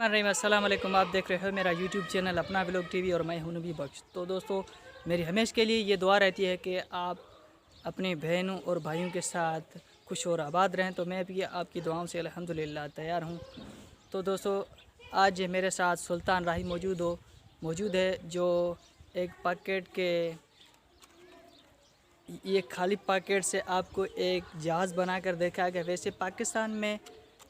अस्सलाम वालेकुम। आप देख रहे हो मेरा यूट्यूब चैनल अपना व्लॉग टीवी और मैं हूं नबी बख्श। तो दोस्तों, मेरी हमेशा के लिए ये दुआ रहती है कि आप अपनी बहनों और भाइयों के साथ खुश और आबाद रहें। तो मैं भी आपकी दुआओं से अल्हम्दुलिल्लाह तैयार हूं। तो दोस्तों, आज मेरे साथ सुल्तान राही मौजूद है, जो एक पैकेट के ये खाली पैकेट से आपको एक जहाज़ बनाकर दिखाएगा। वैसे पाकिस्तान में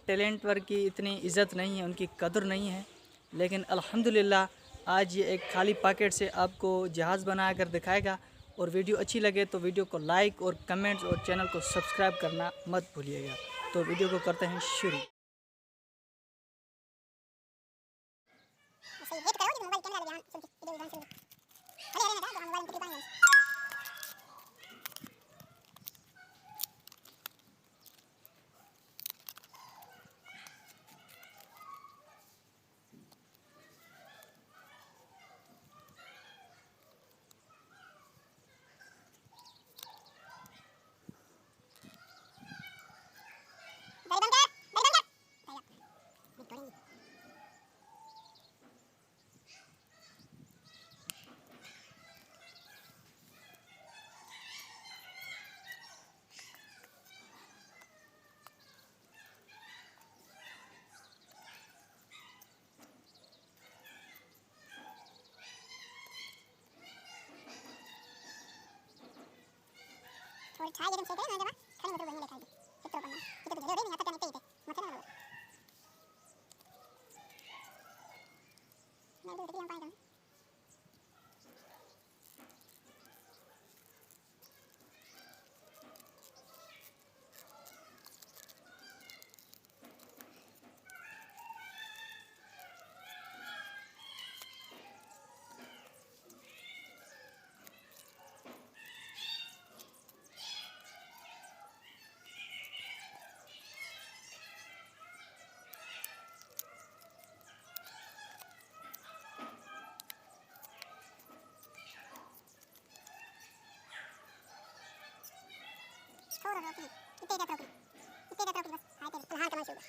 टैलेंट वर्क की इतनी इज़्ज़त नहीं है, उनकी कदर नहीं है, लेकिन अल्हम्दुलिल्लाह आज ये एक खाली पैकेट से आपको जहाज़ बनाकर दिखाएगा। और वीडियो अच्छी लगे तो वीडियो को लाइक और कमेंट्स और चैनल को सब्सक्राइब करना मत भूलिएगा। तो वीडियो को करते हैं शुरू। थोड़ी छाई एकदम सेके ना जमा खाली मोटर बनी लेखाई कितना बनना कितना तो घेरे नहीं आता करने ते मत ना मैं दूध की हम पाएंगे थोड़ा रोटी इतने का रोटी बस हाय तेरे हां कमाई शुरू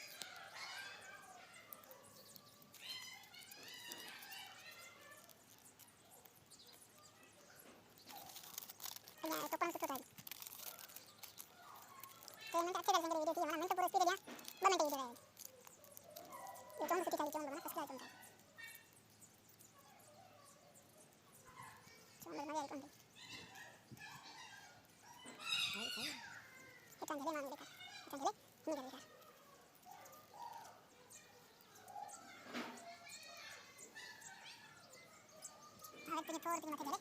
या तो 500 का तो मैं अच्छे लगे वीडियो थी हमारा मैं तो पूरा स्पीड गया 2 मिनट वीडियो है ये तो हम सिटी चली बना फर्स्ट क्लास है चलो मैं आई कौन कितना जले मांग देखा कितना जले नहीं कर देखा हां इतने थोड़ी मत जले